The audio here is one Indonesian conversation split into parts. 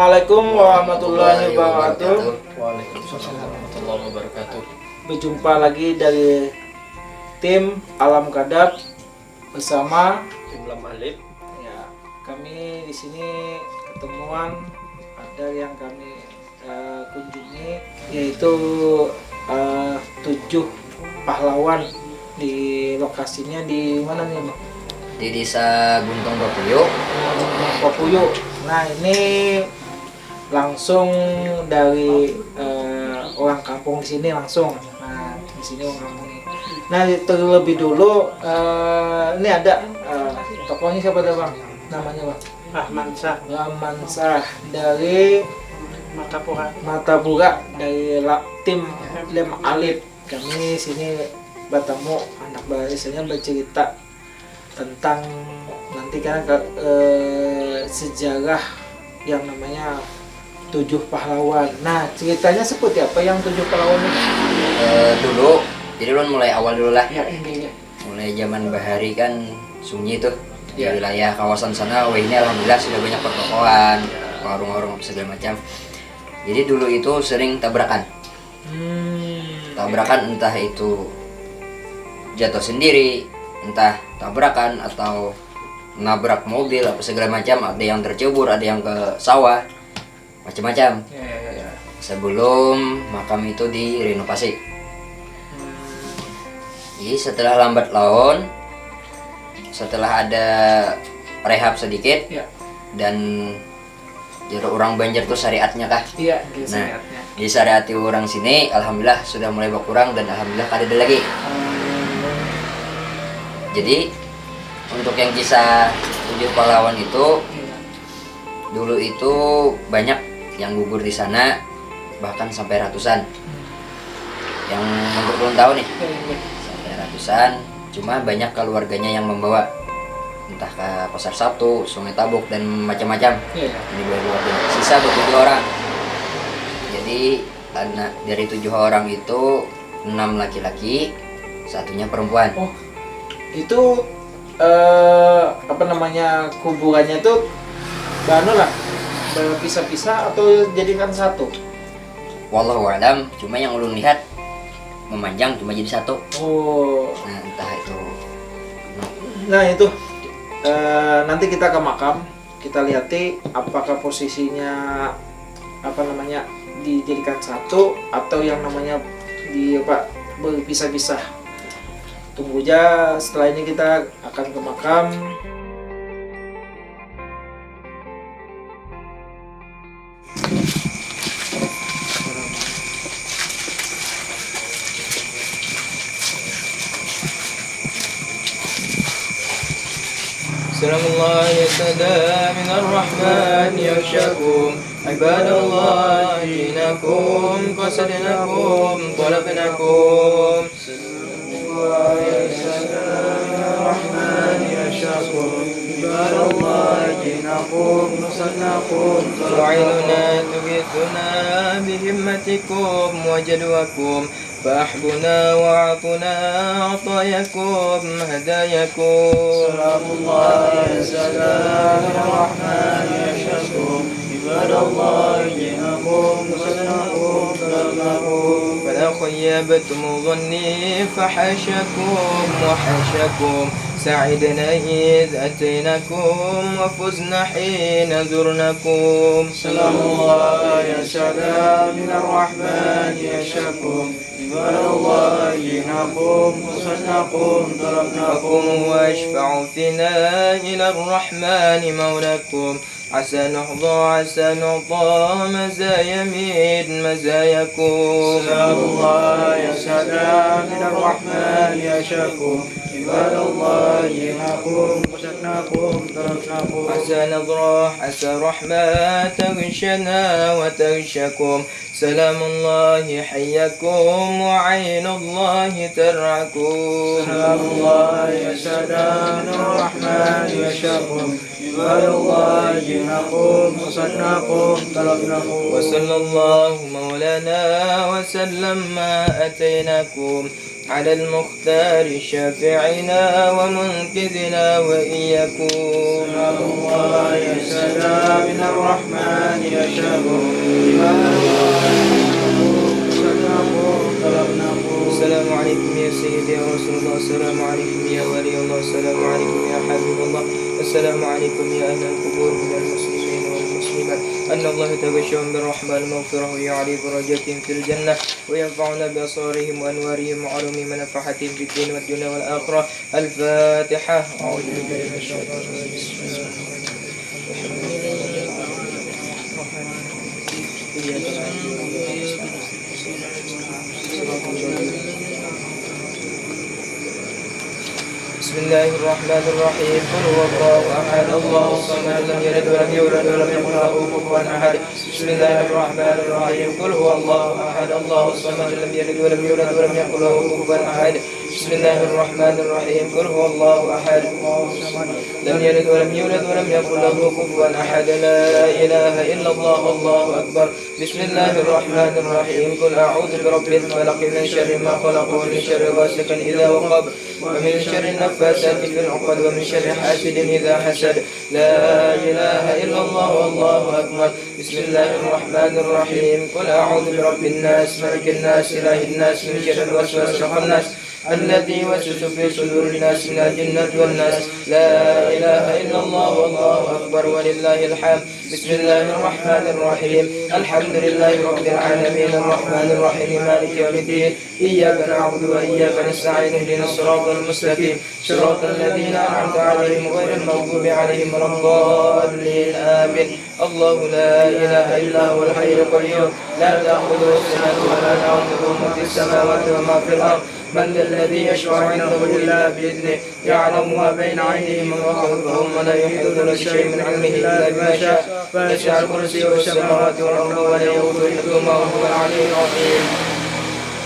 Assalamualaikum warahmatullahi wabarakatuh. Waalaikumsalam warahmatullahi wabarakatuh. Berjumpa lagi dari tim Alam Kadab bersama Tim Lam Alif. ya, kami di sini ketemuan ada yang kami kunjungi, yaitu 7 pahlawan. Di lokasinya di mana nih, Bang? Di Desa Guntung Bapuyo. Papuyo. Nah, ini langsung dari orang kampung di sini langsung. Nah, di sini orang kampung ini. Nah, terlebih dulu ini ada tokohnya siapa tuh, Bang? Namanya, Bang? Rahman Shah dari Matapura dari tim Lem Alif. Kami sini bertemu anak bahasanya bercerita tentang nanti kan sejarah yang namanya 7 pahlawan. Nah, ceritanya seperti apa yang 7 pahlawan itu? Dulu, jadi lu mulai awal dulu lah. Ya, intinya. Mulai zaman Bahari kan sunyi tuh di Ya. wilayah kawasan sana. Wah, ini alhamdulillah sudah banyak pertokoan, warung-warung segala macam. Jadi dulu itu sering tabrakan. Tabrakan entah itu jatuh sendiri, entah tabrakan atau nabrak mobil apa segala macam, ada yang tercebur, ada yang ke sawah, macam-macam. Ya. Sebelum makam itu direnovasi. Jadi setelah lambat laun, setelah ada rehab sedikit, Ya. dan jadi orang Banjar tuh syariatnya kah? Iya, Nah, di syariati orang sini alhamdulillah sudah mulai berkurang dan alhamdulillah kada ada lagi. Jadi untuk yang kisah 7 pahlawan itu, dulu itu banyak yang gugur di sana, bahkan sampai ratusan. Yang untuk belum tahu nih, sampai ratusan. Cuma banyak keluarganya yang membawa, entah ke Pasar Sabtu, Sungai Tabuk dan macam-macam. Iya. Ini keluarga. Sisa 7 orang. Jadi anak dari 7 orang itu 6 laki-laki, 1-nya perempuan. Oh, itu apa namanya, kuburannya tuh banu lah, berpisah-pisah atau jadikan satu? Wallahu a'lam, cuma yang ulun lihat memanjang cuma jadi satu. Oh, Nah, entah itu. nah itu nanti kita ke makam, kita lihati apakah posisinya apa namanya dijadikan satu atau yang namanya berpisah-pisah. Tunggu aja, setelah ini kita akan ke makam. سلام الله يهتدى من الرحمن يغشاكم عباد الله جئناكم قصدناكم طلبناكم. سلام الله يهتدى من الرحمن يغشاكم عباد الله جئناكم قصدناكم. تعيننا تغيثنا بهمتكم وجدواكم، فأحبنا وعطنا عطاياكم هداياكم. سلام الله يا سلام الرحمن يشهدكم عباد الله جئناكم وصلناكم طلبناكم. فلا خيبتم ظني فحاشاكم وحاشاكم، سعدنا إذ أتيناكم وفزنا حين زرناكم. سلام الله يا سلام من الرحمن يشهدكم عباد الله جئناكم وصلناكم ضربناكم، واشفع فينا إلى الرحمن مولاكم. عسى نحظى عسى نعطى مزايا من مزاياكم. سلام الله يا سلام من الرحمن يشهدكم عباد الله جئناكم وصلناكم ضربناكم. عسى نضرح عسى رحمة تغشنا وتغشكم. سلام الله حياكم وعين الله ترعكم. سلام الله يا سلام الرحمن يشهدكم عباد الله جئناكم قصدناكم طلبناكم وصلى الله مولانا وسلم ما أتيناكم على المختار شافعنا ومنقذنا وإياكم. سلام الله يا سلام من الرحمن يشاء السلام عليكم يا سيدي يا رسول الله، السلام عليكم يا ولي الله، السلام عليكم يا حبيب الله، السلام عليكم يا أهل القبور من المسلمين والمسلمات، أن الله يتغشاهم بالرحمة المغفرة ويعلي درجاتهم في الجنة وينفعنا بأسرارهم وأنوارهم وعلوم منفعتهم في الدين والدنيا والآخرة. الفاتحة. أعوذ بالله من الشيطان الرجيم. بسم الله الرحمن الرحيم. قل هو الله احد الله الصمد لم يلد ولم يولد ولم يكن له كفوا احد. بسم الله الرحمن الرحيم. قل هو الله احد الله الصمد لم يلد ولم يولد ولم يكن له كفوا احد. بسم الله الرحمن الرحيم. قل هو الله احد لم يلد ولم يولد ولم يكن له كفوا احد. لا اله الا الله الله اكبر. بسم الله الرحمن الرحيم. قل اعوذ برب الفلق من شر ما خلق ومن شر غاسق اذا وقب ومن شر النفاثات في العقد ومن شر حاسد إذا حسد. لا إله إلا الله والله أكبر. بسم الله الرحمن الرحيم. قل أعوذ برب الناس ملك الناس إله الناس من شر الوسواس الخناس الذي يوسوس في صدور الناس من الجنة والناس. لا إله إلا الله والله أكبر ولله الحمد. بسم الله الرحمن الرحيم. الحمد لله رب العالمين الرحمن الرحيم مالك يوم الدين إياك نعبد وإياك نستعين اهدنا الصراط المستقيم صراط الذين أنعمت عليهم غير المغضوب عليهم ولا الضالين آمين. الله لا إله إلا هو الحي القيوم لا تأخذه سنة ولا نوم له ما في السماوات وما في الأرض من ذا الذي يشفع عنده إلا بإذنه يعلم ما بين أيديهم وما خلفهم ولا يحيطون بشيء من علمه إلا بما شاء وسع كرسيه السماوات والأرض ولا يؤوده حفظهما وهو العلي العظيم.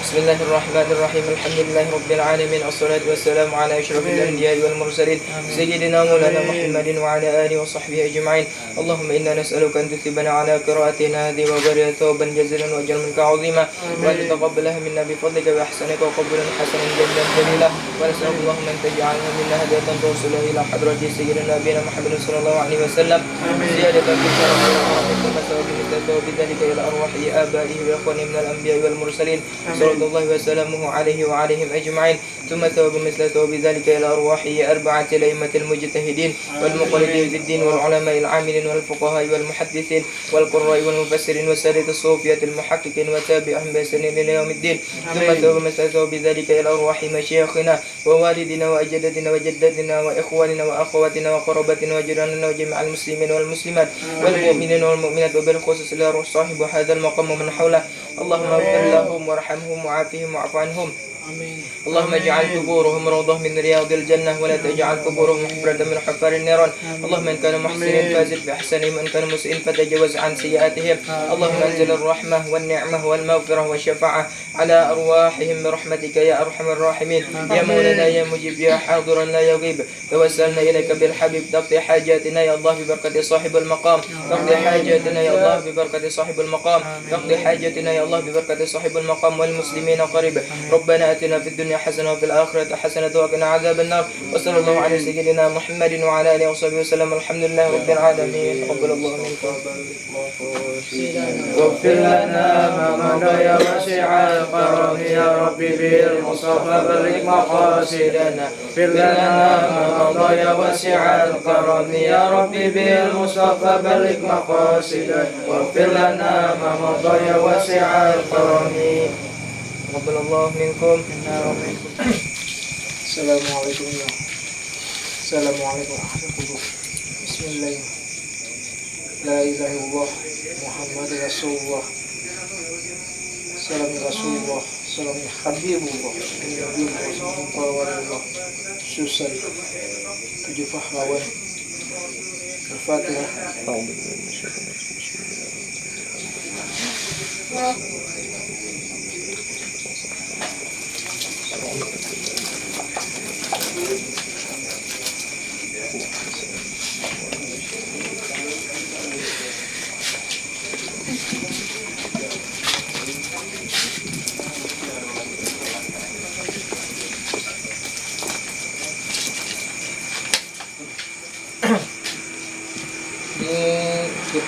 بسم الله الرحمن الرحيم. الحمد لله رب العالمين الصلاة والسلام على أشرف الأنبياء والمرسلين سيدنا مولانا محمد وعلى آله وصحبه أجمعين. اللهم إنا نسألك أن تثيبنا على قراءتنا هذه وبرئ ثوبا جزيلا وأجرا منك عظيما وأن تتقبلها منا بفضلك وإحسانك وقبولا حسنا جميلا جميلا ونسألك اللهم أن تجعلها منا هدية توصل إلى حضرة سيدنا نبينا محمد صلى الله عليه وسلم زيادة في شرف ورحمة ثواب ذلك إلى أرواح آبائه وإخوانه من الأنبياء والمرسلين صلى الله وسلامه عليه وعليهم أجمعين. ثم ثواب مثل ثواب ذلك إلى أرواح أربعة الأئمة المجتهدين والمقلدين في الدين والعلماء العاملين والفقهاء والمحدثين والقراء والمفسرين والسادة الصوفية المحققين وتابعهم بإحسان إلى يوم الدين. ثم ثواب مثل ثواب ذلك إلى أرواح مشايخنا ووالدنا وأجدادنا وجداتنا وإخواننا وأخواتنا وقرابتنا وجيراننا وجميع المسلمين والمسلمات والمؤمنين والمؤمنات وبالخصوص لأرواح صاحب هذا المقام ومن حوله. اللهم اغفر لهم وارحمهم وعافهم واعف عنهم. اللهم اجعل قبورهم روضة من رياض الجنة ولا تجعل قبورهم حفرة من حفار النيران. اللهم إن كانوا محسنين فازد بإحسانهم وإن كانوا مسيئين فتجاوز عن سيئاتهم. اللهم أنزل الرحمة والنعمة والمغفرة والشفاعة على أرواحهم برحمتك يا أرحم الراحمين. يا مولانا يا مجيب يا حاضرا لا يغيب توسلنا إليك بالحبيب تقضي حاجاتنا يا الله ببركة صاحب المقام تقضي حاجاتنا يا الله ببركة صاحب المقام تقضي حاجاتنا يا الله ببركة صاحب المقام والمسلمين قريب. ربنا آتنا في الدنيا حسنة وفي الآخرة حسنة وقنا عذاب النار. وصلى الله على سيدنا محمد وعلى آله وصحبه وسلم. الحمد لله رب العالمين. تقبل الله منكم. واغفر لنا ما مضى يا واسع الكرم يا ربي بالمصطفى بلغ مقاصدنا. اغفر لنا ما مضى يا واسع الكرم يا ربي بالمصطفى بلغ مقاصدنا. واغفر لنا ما مضى يا واسع الكرم. تقبل الله منكم. السلام عليكم ورحمة الله. بسم الله لا إله إلا الله محمد رسول الله سلام رسول الله سلام حبيب الله النبي الله سوسن 7 pahlawan. Al-Fatihah.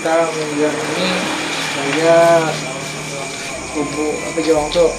kita mingguan ini saya kubu apa Jawang tuh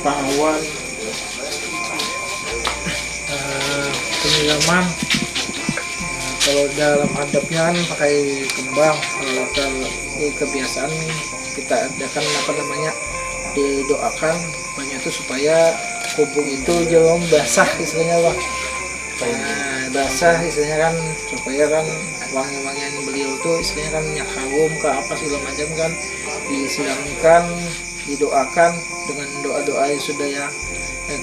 pahlawan penyiraman. Kalau dalam adabnya kan pakai kembang. Kalau ini kebiasaan nih kita adakan apa namanya, didoakan banyak itu supaya kubung itu jauh basah istilahnya Bang. Nah, basah istilahnya kan supaya kan wangi-wangian beliau tuh istilahnya kan minyak harum ke apa segala macam kan disiramkan, didoakan dengan doa-doa yang sudah ya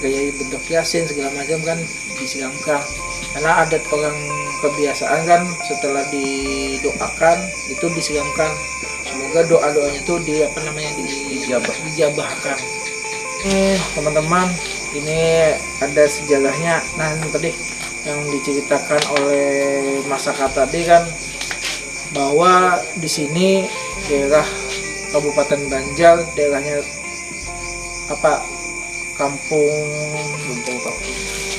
kayak bentuk yasin segala macam kan disiramkan. Karena adat orang kebiasaan kan setelah didoakan itu disiramkan. Semoga doa-doanya tuh di apa namanya dijabahkan. Ini teman-teman, ini ada sejarahnya. Nah, ini tadi yang diceritakan oleh masyarakat tadi kan bahwa di sini daerah Kabupaten Banjar, daerahnya apa, Kampung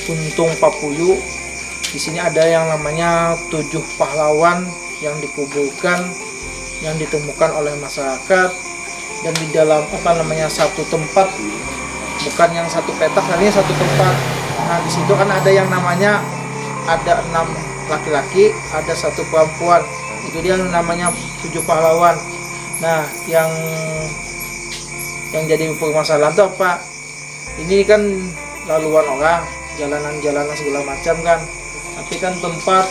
Puntung Papuyu. Di sini ada yang namanya 7 pahlawan yang dikuburkan, yang ditemukan oleh masyarakat, dan di dalam apa namanya satu tempat, bukan yang satu petak, ini satu tempat. Nah, di situ kan ada yang namanya ada 6 laki-laki, ada 1 perempuan. Itu dia namanya 7 pahlawan. Nah, yang jadi permasalahan itu apa? Ini kan laluan orang, jalanan-jalanan segala macam kan. Tapi kan tempat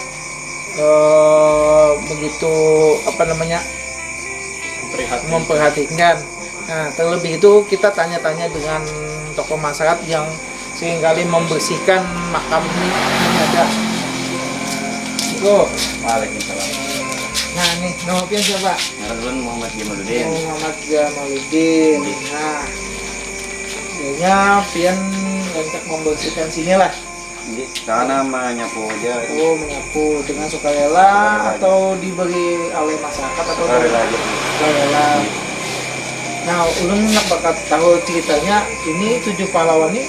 begitu apa namanya memperhatikan. Nah, terlebih itu kita tanya-tanya dengan tokoh masyarakat yang seringkali membersihkan makam ini ada. Waalaikumsalam. Nah, nih nomornya siapa? Narasulun Muhammad Jamaluddin. Muhammad Jamaluddin. Nah, dia pian untuk membersihkan sini lah. Jadi karena menyapu aja. Oh, menyapu dengan sukarela atau diberi oleh masyarakat atau Sukarela aja. sukarela. Nah, ulun nak bakat tahu ceritanya ini 7 pahlawan ini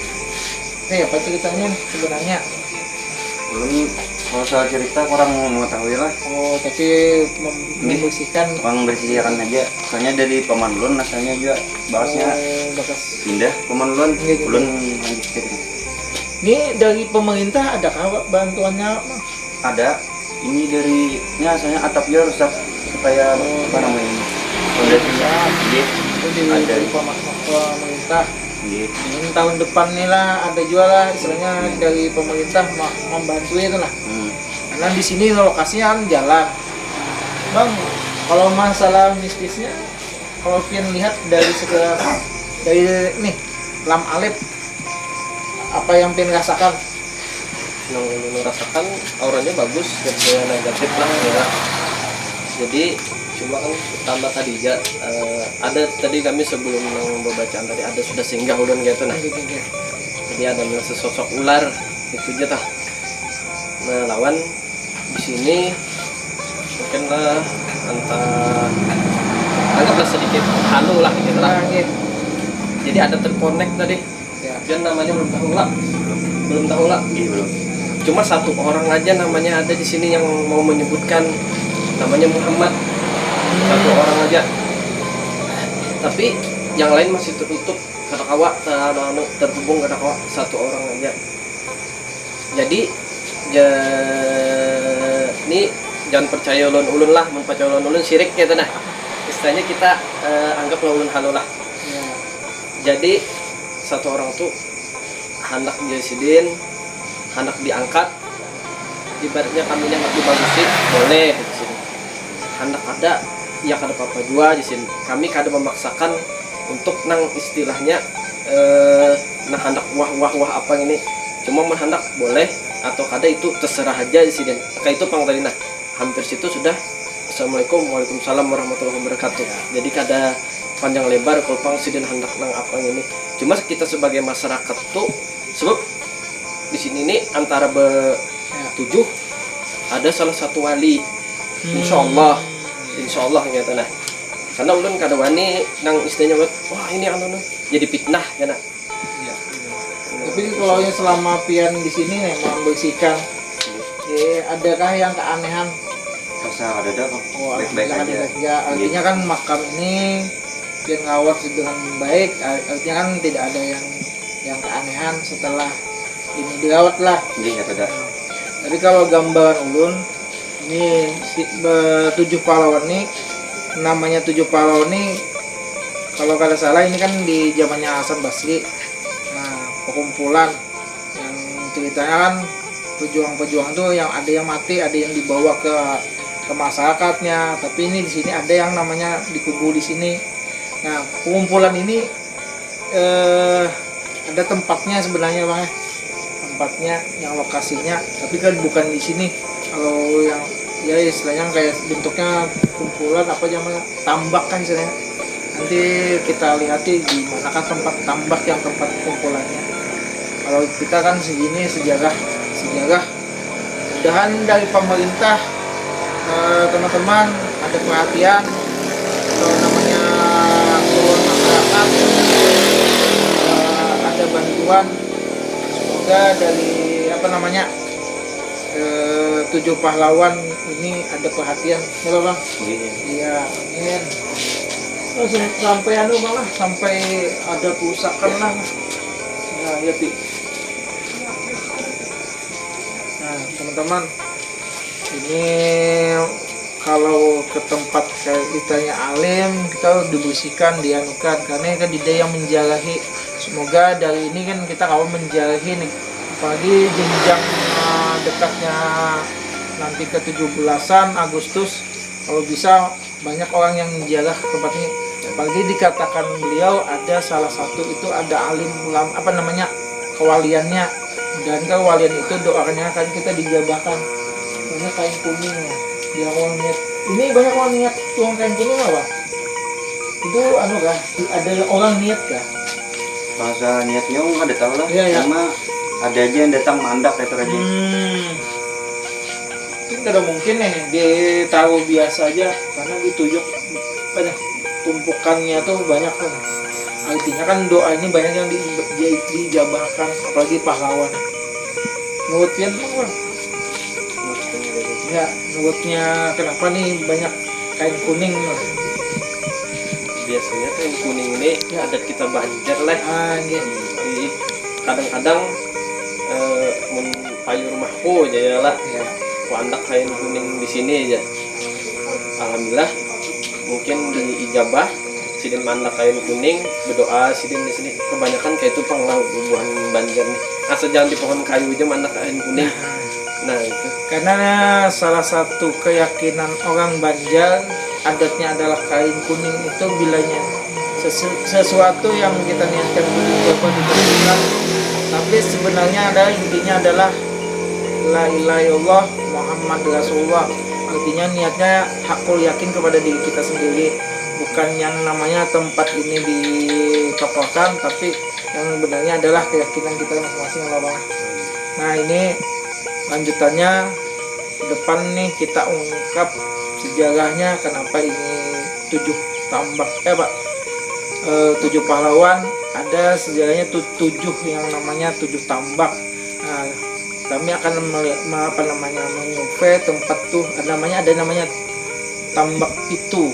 kayak apa ceritanya sebenarnya? Belum, kalau soal cerita kurang mengetahui lah. Oh, tapi membersihkan. Bang bersihkan aja. Soalnya dari Pamanulun asalnya juga bahasnya Bekas. pindah Pamanulun. Iya, gitu. Ulun lanjut cerita. Ini dari pemerintah ada kah bantuannya? Ada. Ini dari ini asalnya atapnya rusak supaya apa namanya? Fondasinya gitu. Itu Ada. dari pemerintah. Gitu. Ini tahun depan nih lah ada juga lah istilahnya dari pemerintah membantu itu lah. Karena di sini lokasinya kan jalan. Bang, kalau masalah mistisnya, kalau kalian lihat dari segala dari nih Lam Alif, apa yang kalian rasakan? Yang merasakan auranya bagus, dan negatif lah ya. Jadi cuma kan tambah tadi ya ada tadi kami sebelum pembacaan tadi ada sudah singgah ulun gitu nah. Jadi ada sesosok ular itu aja tah. Nah, lawan di sini mungkin lah antara anggaplah sedikit halu lah gitu lah. Jadi ada terkonek tadi. Ya. Dia namanya belum tahu lah. Iya belum. Cuma 1 orang aja namanya ada di sini yang mau menyebutkan namanya Muhammad. 1 orang aja. Tapi yang lain masih tertutup kata kawa, terhubung kata kawa 1 orang aja. Jadi ini jangan percaya ulun lah, mempercaya ulun syirik gitu nah. Istilahnya kita anggaplah ulun halu lah. Ya. Jadi 1 orang tuh hendak jasidin, hendak diangkat, ibaratnya kaminya nggak dibagusin, boleh di sini. Hendak ada, ya kada apa-apa juga di sini. Kami kada memaksakan untuk nang istilahnya nah hendak wah apa ini. Cuma menghendak boleh atau kada itu terserah aja di sini. Kayak itu pang tadi nah. Hampir situ sudah. Assalamualaikum, waalaikumsalam warahmatullahi wabarakatuh. Jadi kada panjang lebar kalau pang sidin hendak nang apa ini. Cuma kita sebagai masyarakat tuh sebab di sini nih antara tujuh ada salah satu wali. Insyaallah gitu nah. Karena ulun kada wani nang istilahnya wah ini anu jadi fitnah ya nah. Ya. Tapi kalau yang selama pian di sini nih membersihkan, adakah yang keanehan? rasa ada dah Bang. Oh, Baik-baik alhamdulillah aja. ya. Artinya kan makam ini dia ngawat dengan baik, artinya kan tidak ada yang keanehan setelah ini dirawat lah. Iya, ada. Jadi kalau gambaran ulun ini tujuh pahlawan nih, namanya tujuh pahlawan nih kalau kada salah ini kan di zamannya Hasan Basri. Nah, perkumpulan yang ceritanya kan pejuang-pejuang tuh yang ada yang mati, ada yang dibawa ke masyarakatnya. Tapi ini di sini ada yang namanya dikubur di sini. Nah, pengumpulan ini ada tempatnya sebenarnya Bang ya. Tempatnya yang lokasinya, tapi kan bukan di sini. Kalau yang ya istilahnya kayak bentuknya kumpulan apa namanya tambak kan istilahnya. Nanti kita lihat di manakah tempat tambak yang tempat kumpulannya. Kalau kita kan segini sejarah mudahan dari pemerintah teman-teman ada perhatian kalau namanya keluar masyarakat, ada bantuan, semoga dari apa namanya tujuh pahlawan ini ada perhatian ya Bang. Iya, amin. Terus sampai anu Bang lah, sampai ada kerusakan lah. Nah, ya Pi. Nah, teman-teman, ini kalau ke tempat kayak ditanya alim, kita dibersihkan, dianukan, karena kan dia yang menjalahi. Semoga dari ini kan kita kalau menjalahi nih, apalagi jenjang dekatnya nanti ke 17-an Agustus, kalau bisa banyak orang yang menjalah tempat ini. Apalagi dikatakan beliau ada salah satu itu ada alim ulama apa namanya kewaliannya, dan kewalian itu doanya kan kita dijabahkan banyak kain kuning ya. Dia orang niat ini banyak orang niat tuang kain kuning apa itu anu kah ada orang niat kah Bahasa niatnya ada tahu lah. Iya, iya. Cuma ada aja yang datang mandak itu aja. Itu tidak mungkin nih ditaruh biasa aja karena ditujuk banyak tumpukannya tuh banyak kan. Artinya kan doa ini banyak yang dijabahkan, apalagi pahlawan. Menurut pian Bang? Ya, menurutnya kenapa nih banyak kain kuning? Biasanya kain kuning ini adat kita Banjar lah. Gitu. Jadi kadang-kadang mun payu rumahku aja ya lah. Ya. Wandak kain kuning di sini aja. Alhamdulillah mungkin di ijabah sidin mandak kain kuning berdoa sidin di sini kebanyakan kayak itu penglaut bubuhan Banjar nih. Asal jangan di pohon kayu aja mandak kain kuning. Nah itu Karena salah satu keyakinan orang Banjar adatnya adalah kain kuning itu bilanya sesuatu yang kita niatkan untuk diberikan, tapi sebenarnya adalah intinya adalah la ilaha illallah Muhammad Rasulullah. Artinya niatnya hakul yakin kepada diri kita sendiri, bukan yang namanya tempat ini ditokohkan, tapi yang benarnya adalah keyakinan kita masing-masing Allah. Nah ini lanjutannya ke depan nih kita ungkap sejarahnya kenapa ini 7 tambak tujuh pahlawan, ada sejarahnya 7 yang namanya 7 tambak. Nah, kami akan mengurus tempat tuh ada namanya tambak pitu,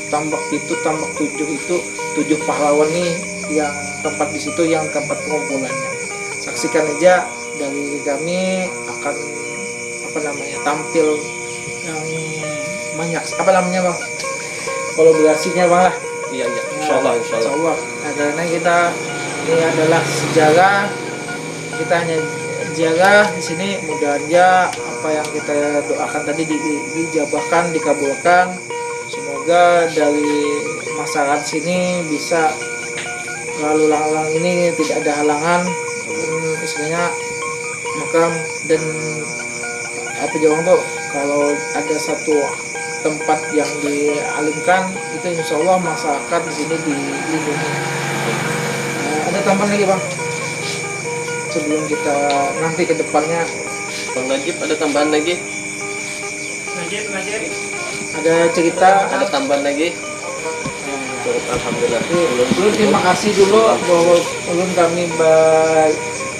tambak 7 itu 7 pahlawan nih yang tempat di situ yang tempat pengumpulannya. Saksikan aja dari kami akan tampil yang banyak Bang, kolaborasinya Bang lah. iya insyaallah. Nah, karena kita ini adalah sejarah, kita hanya jaga di sini, mudah aja apa yang kita doakan tadi dijabahkan, dikabulkan. Semoga dari masyarakat sini bisa lalu lalang ini tidak ada halangan, istilahnya makam dan apa jawab tuh kalau ada satu tempat yang dialimkan itu insya Allah masyarakat di sini dilindungi. Ada tambahan lagi Bang sebelum kita nanti ke depannya? Bang Najib ada tambahan lagi? Ada cerita? Ada tambahan lagi? Cukup alhamdulillah. Ulun terima kasih dulu bahwa ulun kami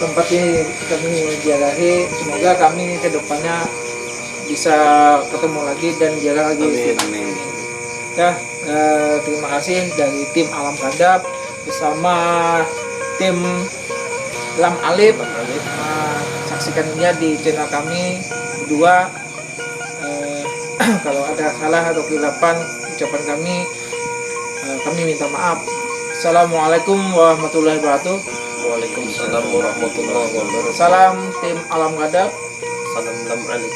tempat ini kami jalahi. Semoga kami ke depannya bisa ketemu lagi dan jaga lagi. Amin. Ya, terima kasih dari tim Alam Kadab bersama tim Lam Alif. Saksikannya di channel kami berdua. Kalau ada salah atau kesilapan ucapan kami minta maaf. Assalamualaikum warahmatullahi wabarakatuh. Waalaikumsalam warahmatullahi wabarakatuh. Salam tim Alam Kadab. Salam lam alik.